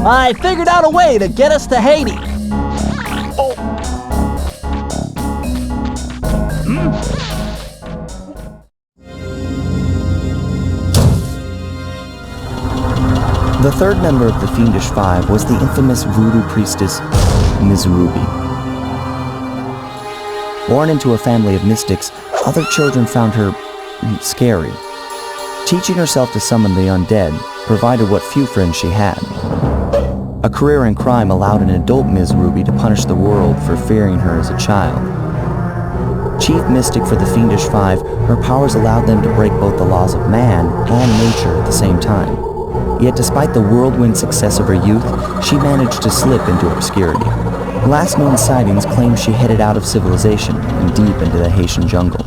I figured out a way to get us to Haiti. Oh. The third member of the Fiendish Five was the infamous voodoo priestess, Ms. Ruby. Born into a family of mystics, other children found her scary. Teaching herself to summon the undead provided what few friends she had. A career in crime allowed an adult Ms. Ruby to punish the world for fearing her as a child. Chief mystic for the Fiendish Five, her powers allowed them to break both the laws of man and nature at the same time. Yet despite the whirlwind success of her youth, she managed to slip into obscurity. Last known sightings claim she headed out of civilization and deep into the Haitian jungle.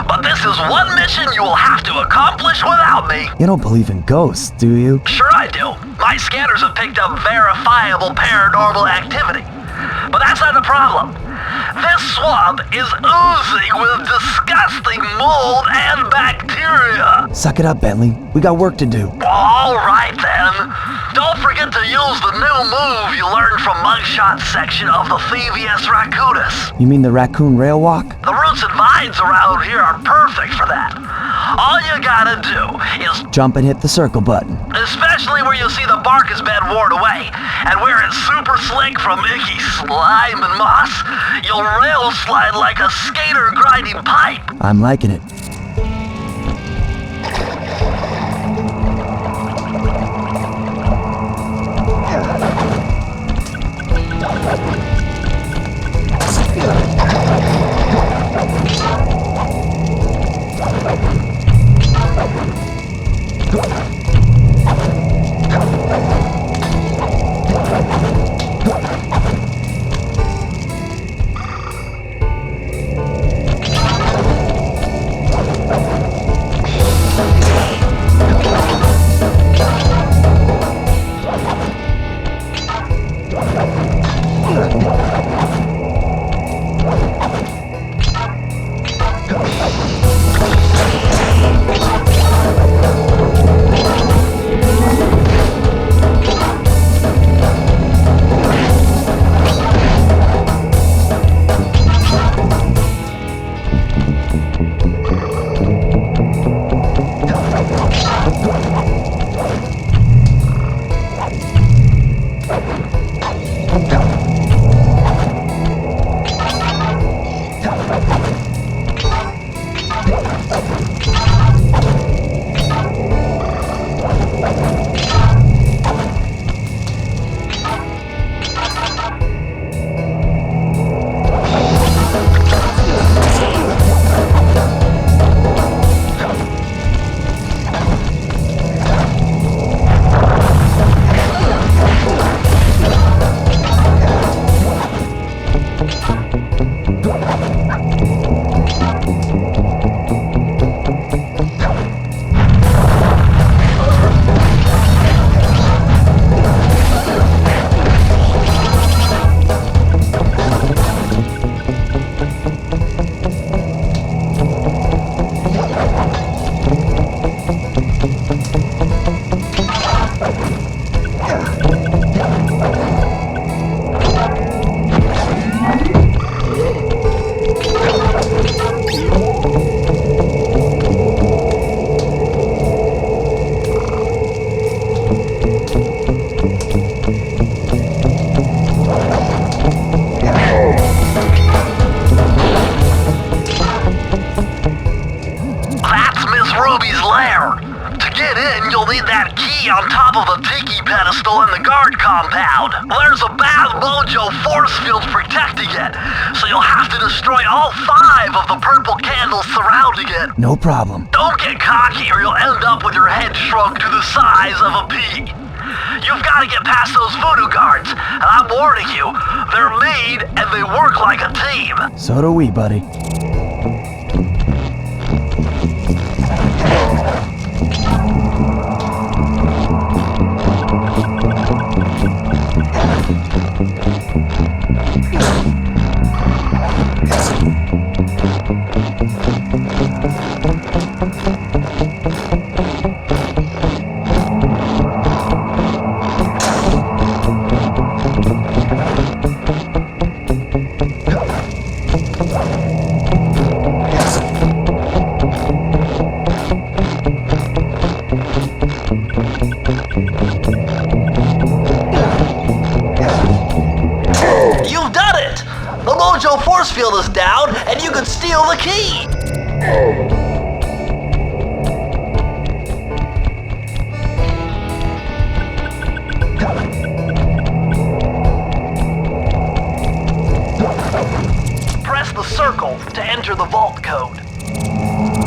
But this is one mission you will have to accomplish without me. You don't believe in ghosts, do you? Sure I do. My scanners have picked up verifiable paranormal activity. But that's not the problem. This swamp is oozing with disgusting mold and bacteria. Suck it up, Bentley. We got work to do. Well, all right then. Don't forget to use the new move you learned from Mugshot's section of the Thievius Raccoonus. You mean the raccoon rail walk? The roots and vines around here are perfect for that. All you gotta do is jump and hit the circle button. Especially where you see the bark has been worn away, and where it's super slick from icky slime and moss, you'll rail slide like a skater grinding pipe. I'm liking it. On top of a tiki pedestal in the guard compound. There's a bad mojo force field protecting it, so you'll have to destroy all 5 of the purple candles surrounding it. No problem. Don't get cocky or you'll end up with your head shrunk to the size of a pea. You've got to get past those voodoo guards. And I'm warning you, they're mean and they work like a team. So do we, buddy. You've done it! The Mojo force field is down, and you can steal the key! Press the circle to enter the vault code.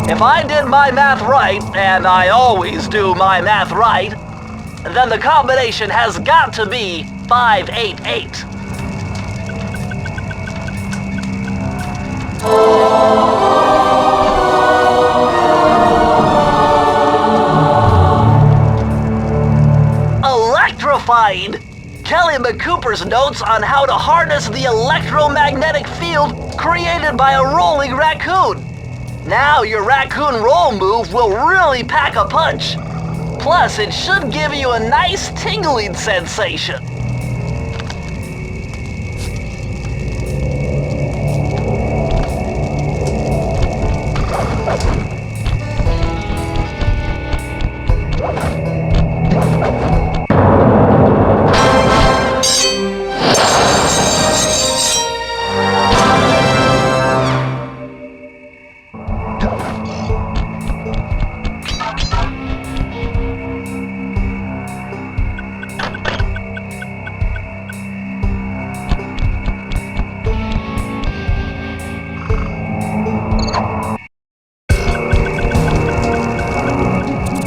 If I did my math right, and I always do my math right, then the combination has got to be 588. Electrified! Kelly McCooper's notes on how to harness the electromagnetic field created by a rolling raccoon. Now your raccoon roll move will really pack a punch. Plus, it should give you a nice tingling sensation.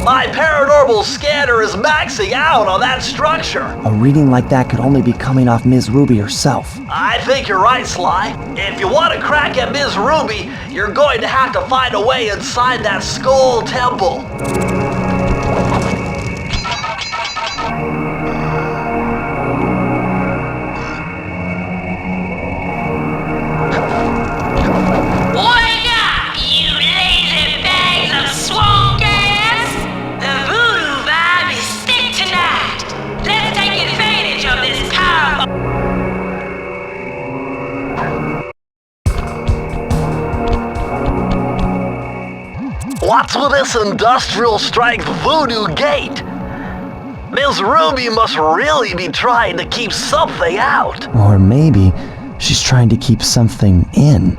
My paranormal scanner is maxing out on that structure. A reading like that could only be coming off Ms. Ruby herself. I think you're right, Sly. If you want to crack at Ms. Ruby, you're going to have to find a way inside that skull temple. Wake up, you lazy bags of swamp gas! The voodoo vibe is thick tonight. Let's take advantage of this power. What's with this industrial strength voodoo gate? Ms. Ruby must really be trying to keep something out. Or maybe she's trying to keep something in.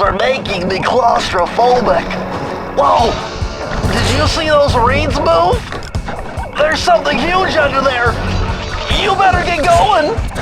Are making me claustrophobic. Whoa! Did you see those reeds move? There's something huge under there! You better get going!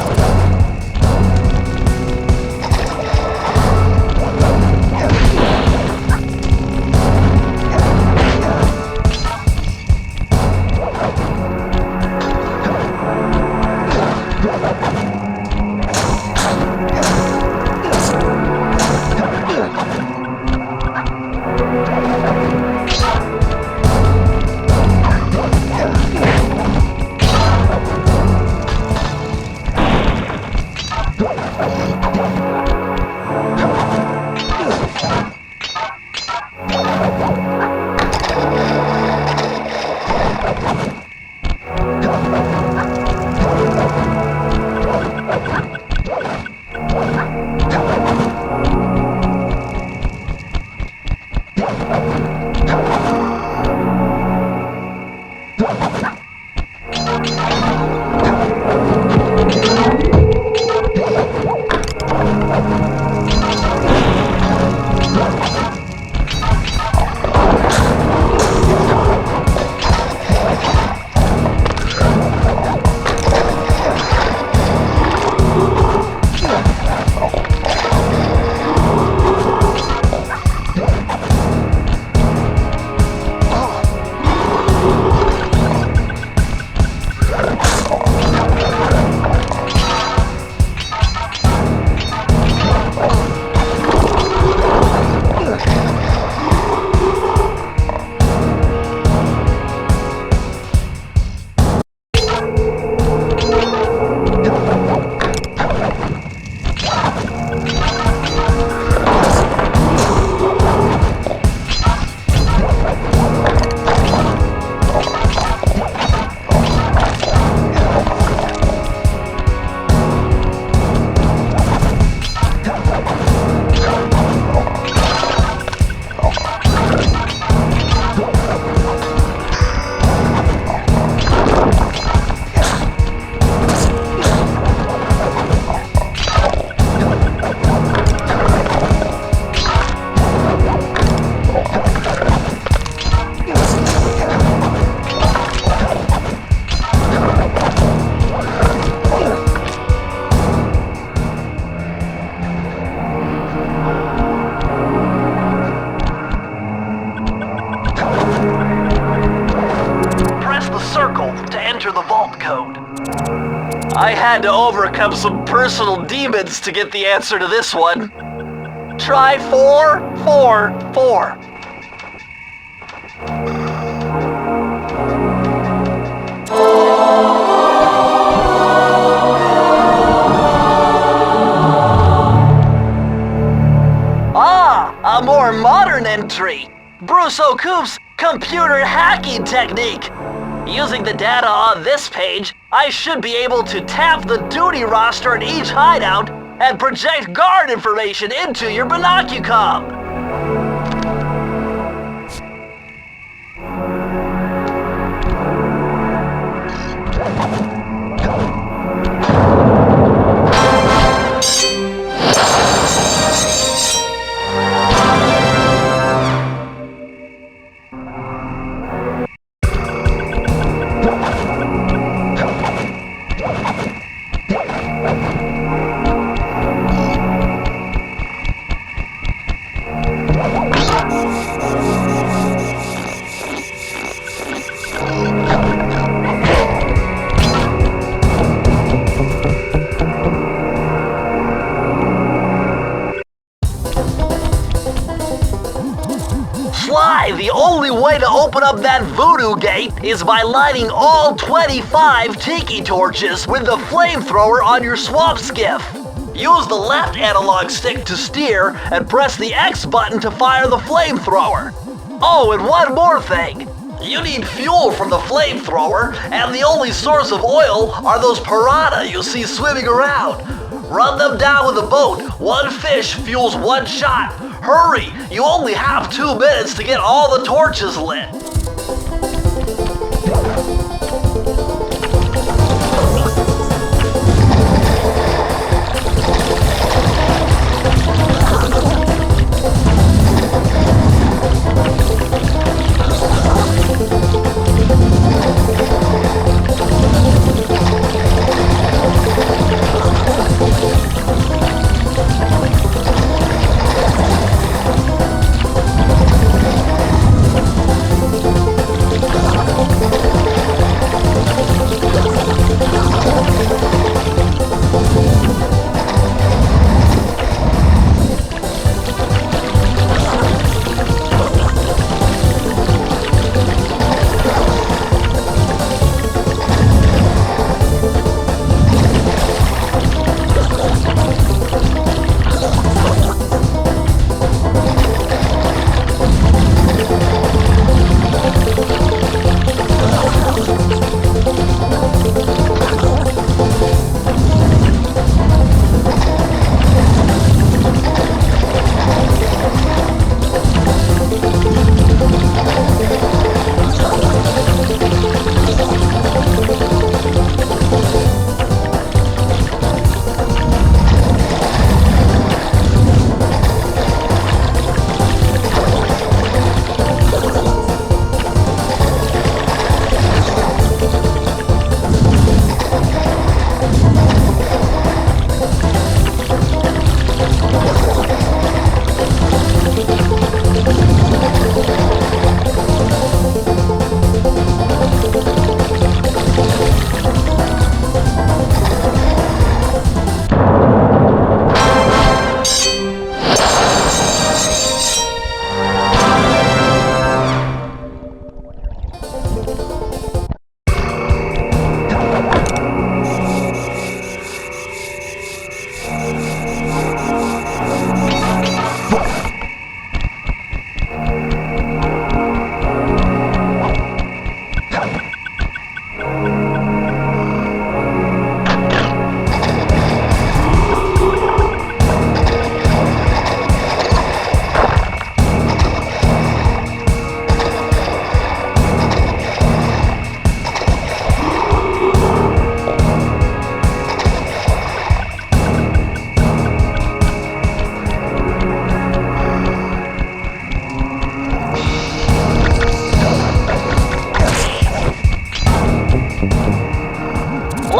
I had to overcome some personal demons to get the answer to this one. Try 444. Ah, a more modern entry. Bruce O'Coop's computer hacking technique. Using the data on this page, I should be able to tap the duty roster in each hideout and project guard information into your binocucom. The only way to open up that voodoo gate is by lighting all 25 tiki torches with the flamethrower on your swamp skiff. Use the left analog stick to steer and press the X button to fire the flamethrower. Oh, and one more thing. You need fuel from the flamethrower, and the only source of oil are those piranha you see swimming around. Run them down with a boat. One fish fuels one shot. Hurry! You only have 2 minutes to get all the torches lit.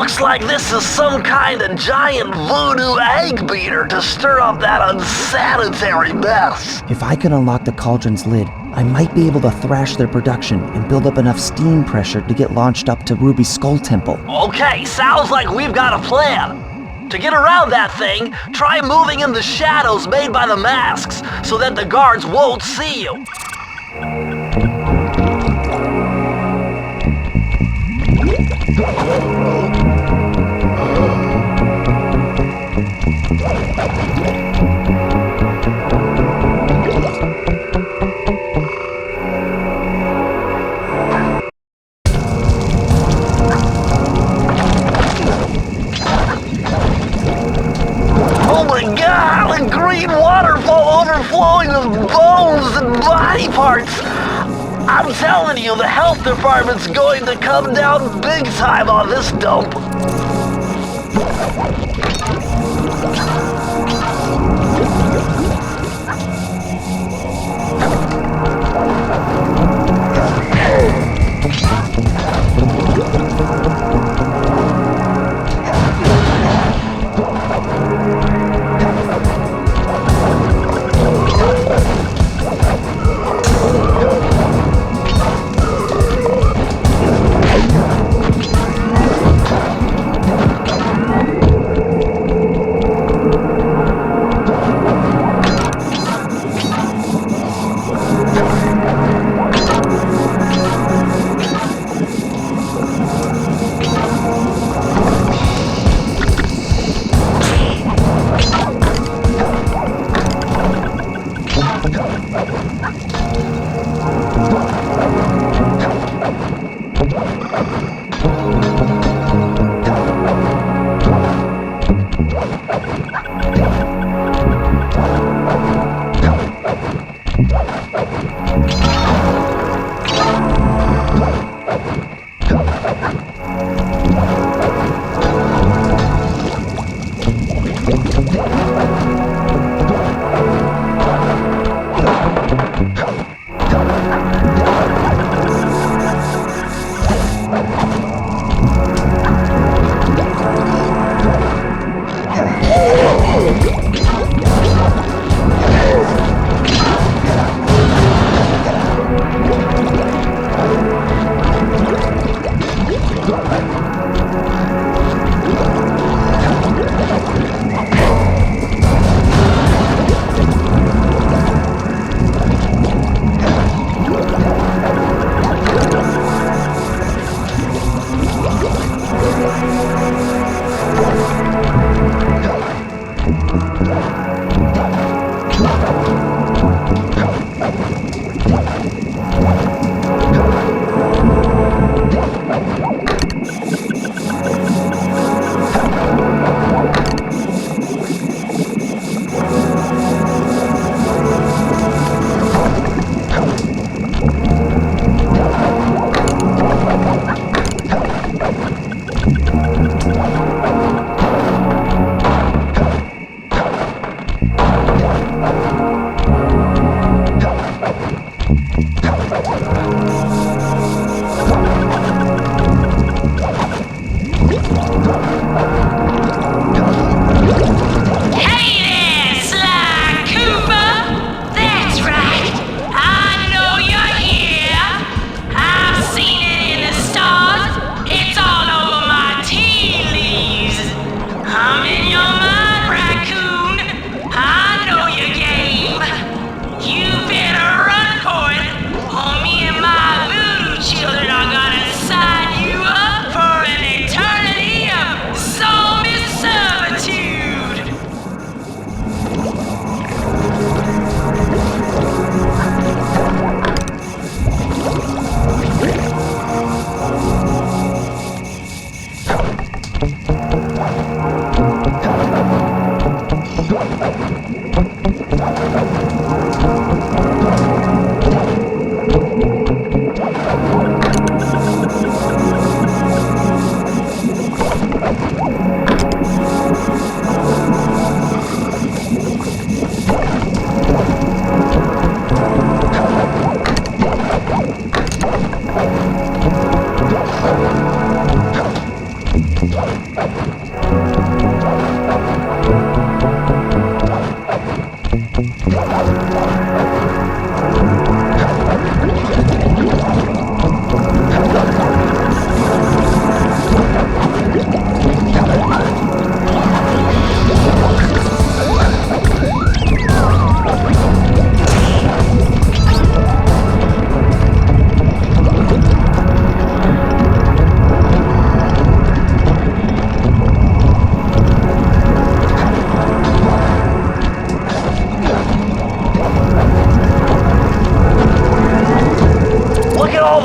Looks like this is some kind of giant voodoo egg beater to stir up that unsanitary mess. If I can unlock the cauldron's lid, I might be able to thrash their production and build up enough steam pressure to get launched up to Ruby's Skull Temple. Okay, sounds like we've got a plan. To get around that thing, try moving in the shadows made by the masks so that the guards won't see you. Oh my god, a green waterfall overflowing with bones and body parts. I'm telling you, the health department's going to come down big time on this dump.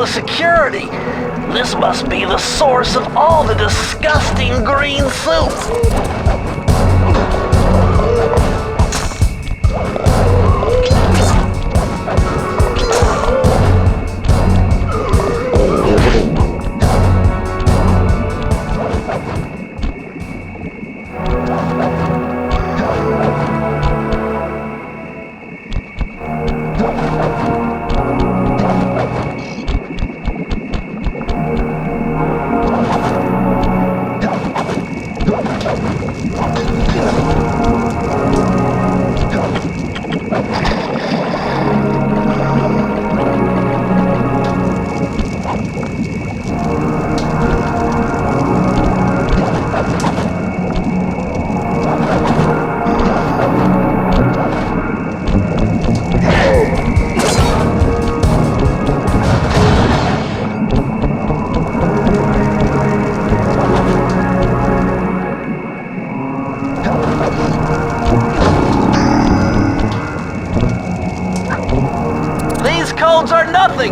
Security. This must be the source of all the disgusting green soup.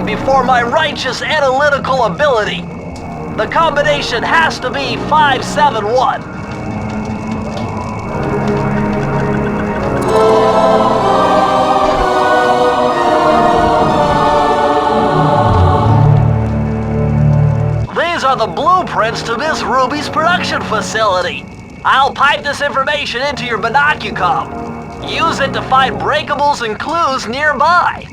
Before my righteous analytical ability. The combination has to be 571. These are the blueprints to Miss Ruby's production facility. I'll pipe this information into your binocucom. Use it to find breakables and clues nearby.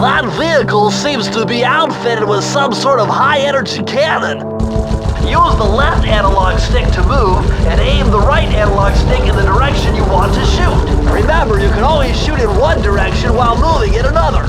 That vehicle seems to be outfitted with some sort of high-energy cannon. Use the left analog stick to move, and aim the right analog stick in the direction you want to shoot. Remember, you can always shoot in one direction while moving in another.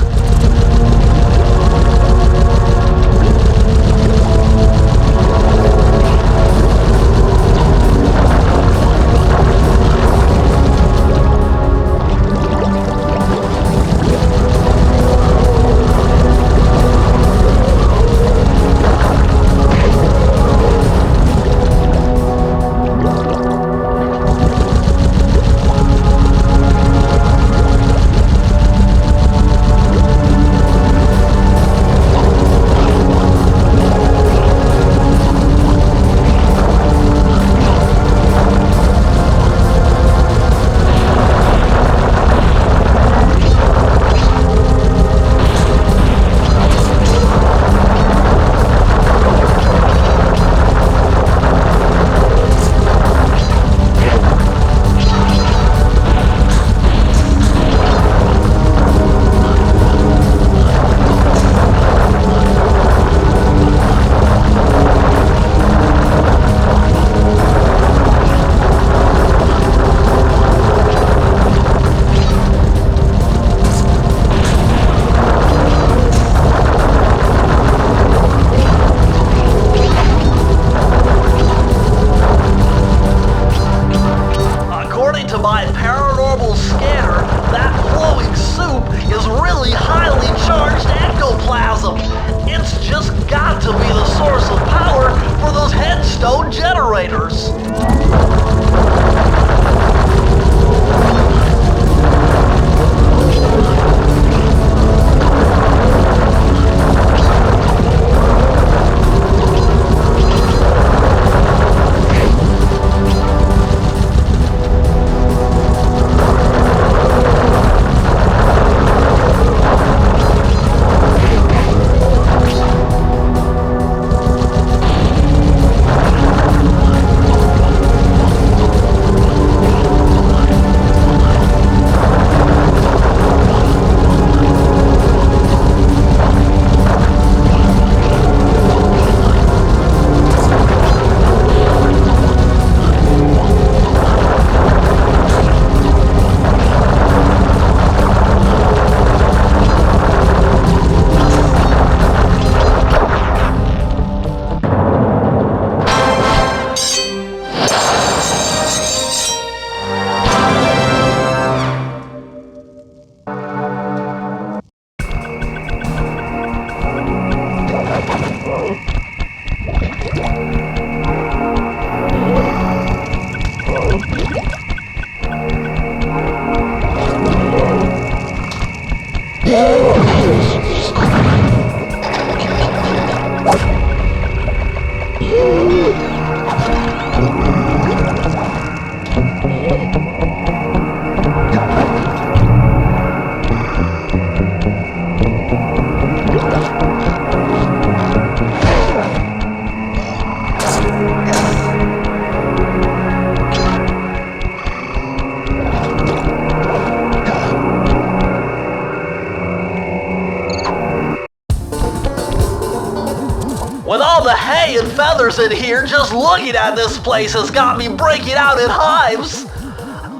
With all the hay and feathers in here, just looking at this place has got me breaking out in hives.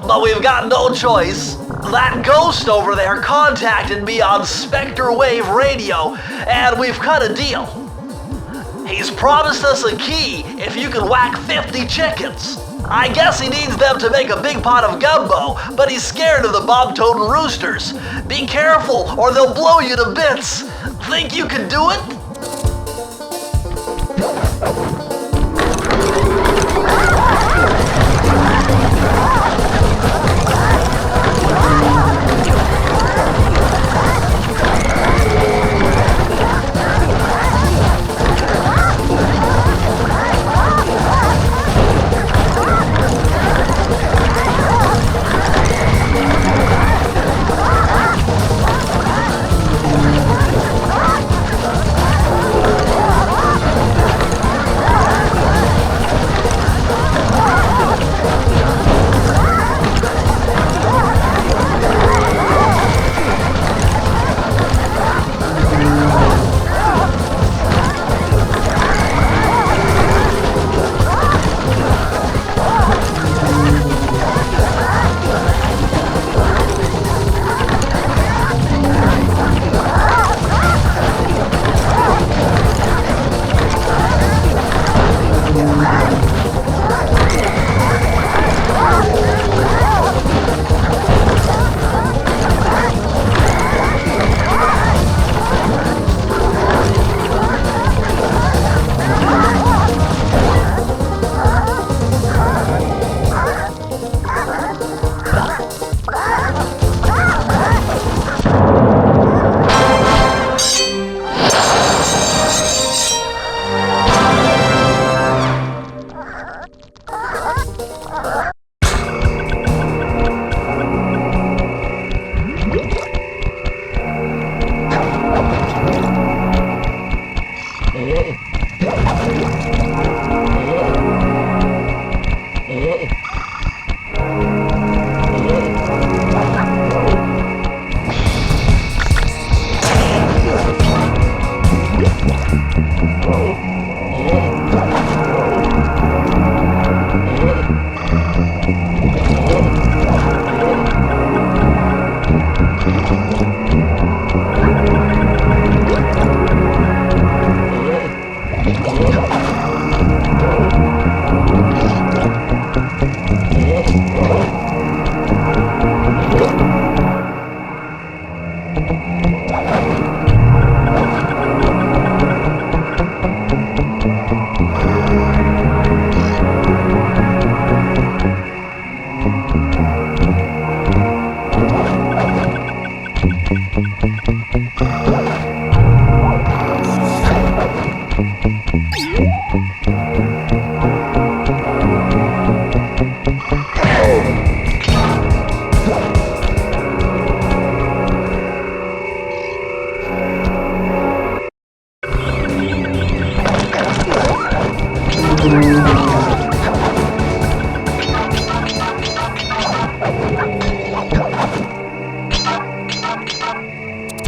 But we've got no choice. That ghost over there contacted me on Spectre Wave Radio, and we've cut a deal. He's promised us a key if you can whack 50 chickens. I guess he needs them to make a big pot of gumbo, but he's scared of the bob-toed roosters. Be careful, or they'll blow you to bits. Think you can do it?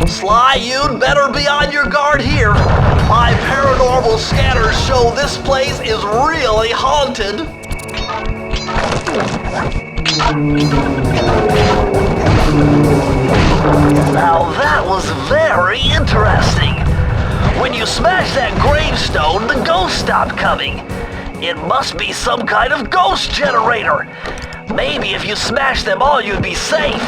Sly, you'd better be on your guard here. My paranormal scanners show this place is really haunted. Now that was very interesting. When you smashed that gravestone, the ghost stopped coming. It must be some kind of ghost generator. Maybe if you smashed them all, you'd be safe.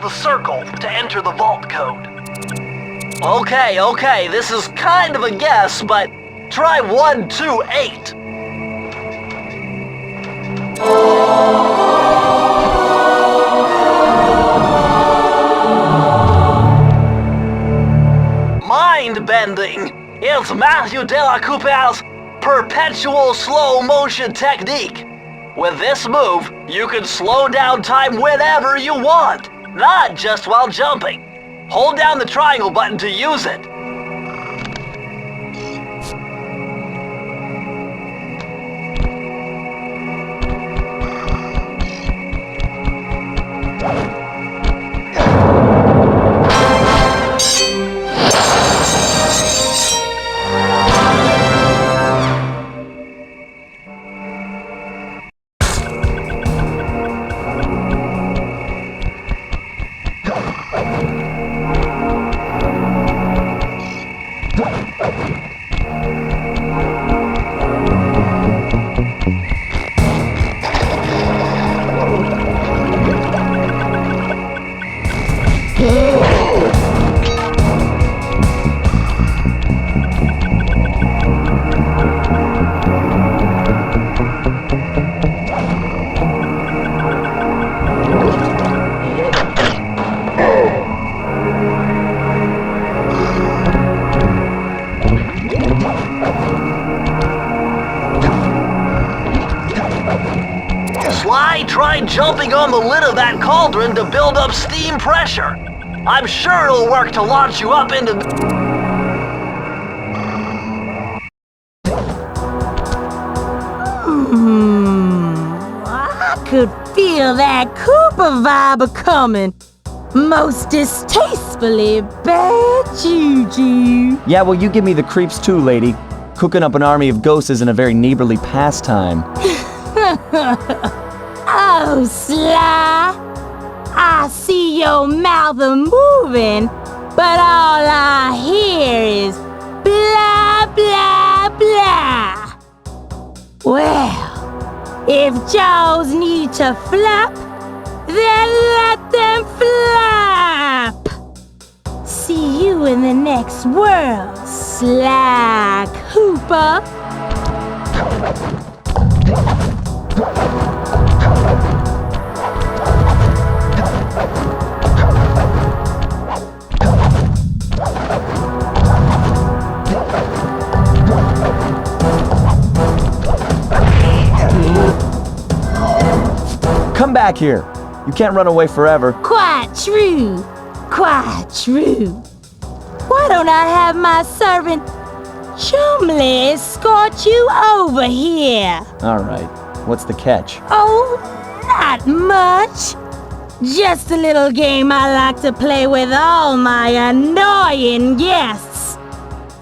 the circle to enter the vault code. Okay, this is kind of a guess, but try 128. Mind-bending. It's Matthew de la Coupe's perpetual slow motion technique. With this move, you can slow down time whenever you want, not just while jumping. Hold down the triangle button to use it. Try jumping on the lid of that cauldron to build up steam pressure. I'm sure it'll work to launch you up into... I could feel that Cooper vibe coming. Most distastefully bad juju. Yeah, well, you give me the creeps too, lady. Cooking up an army of ghosts isn't a very neighborly pastime. Oh, Sly. I see your mouth moving, but all I hear is blah, blah, blah. Well, if jaws need to flap, then let them flap. See you in the next world, Sly Cooper. Come back here. You can't run away forever. Quite true. Quite true. Why don't I have my servant Chumley escort you over here? All right. What's the catch? Oh, not much. Just a little game I like to play with all my annoying guests.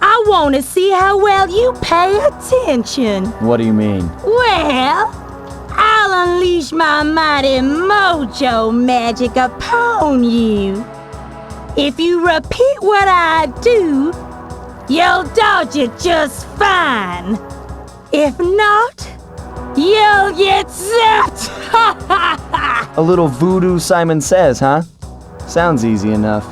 I want to see how well you pay attention. What do you mean? Well, I'll unleash my mighty mojo magic upon you. If you repeat what I do, you'll dodge it just fine. If not, you'll get zapped! A little voodoo Simon Says, huh? Sounds easy enough.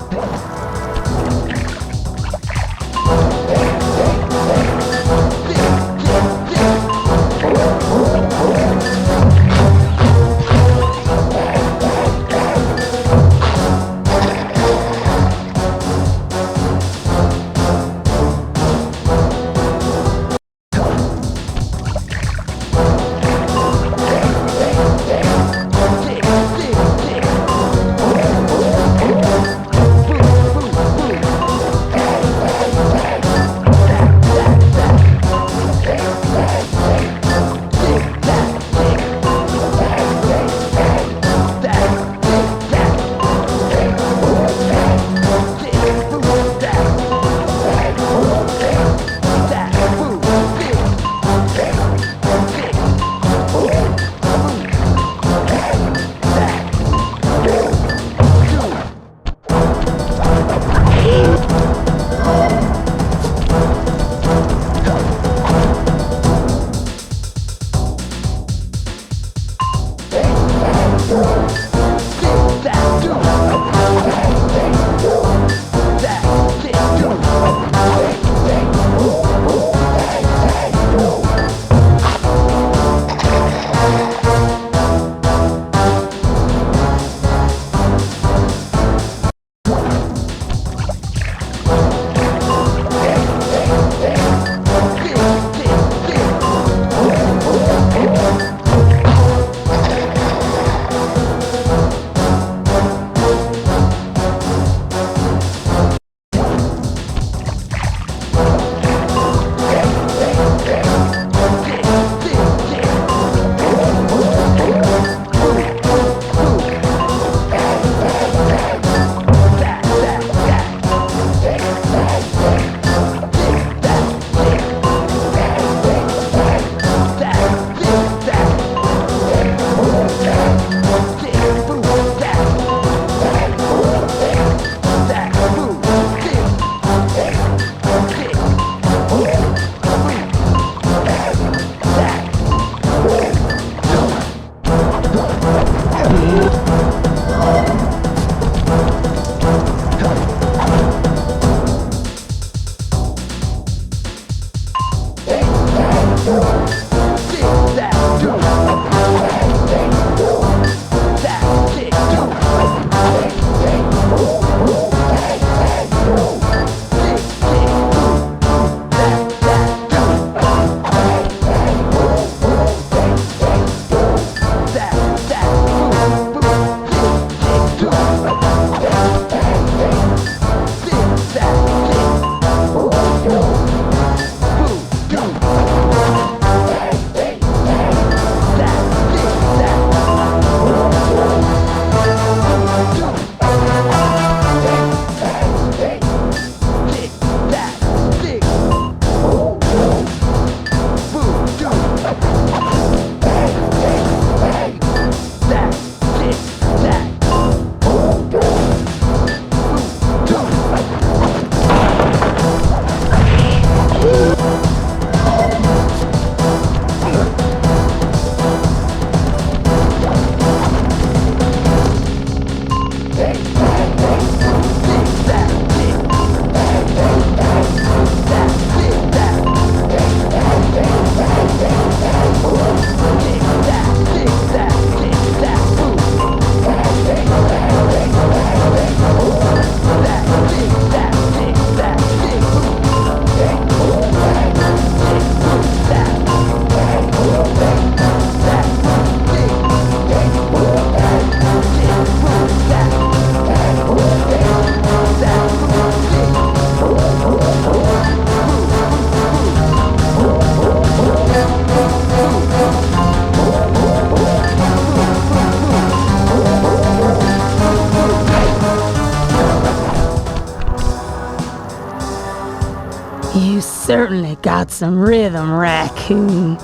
certainly got some rhythm, Raccoon.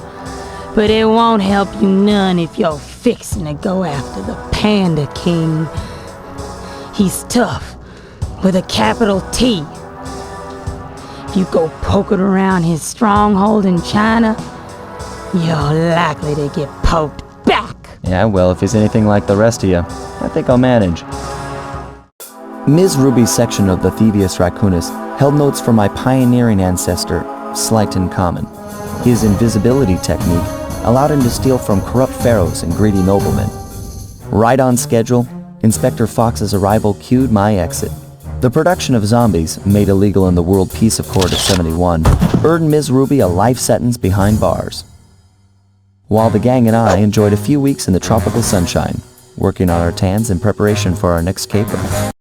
But it won't help you none if you're fixing to go after the Panda King. He's tough, with a capital T. If you go poking around his stronghold in China, you're likely to get poked back. Yeah, well, if he's anything like the rest of you, I think I'll manage. Ms. Ruby's section of the Thievius Raccoonus held notes from my pioneering ancestor, Slighton Common. His invisibility technique allowed him to steal from corrupt pharaohs and greedy noblemen. Right on schedule, Inspector Fox's arrival cued my exit. The production of zombies, made illegal in the World Peace Accord of '71, earned Ms. Ruby a life sentence behind bars. While the gang and I enjoyed a few weeks in the tropical sunshine, working on our tans in preparation for our next caper.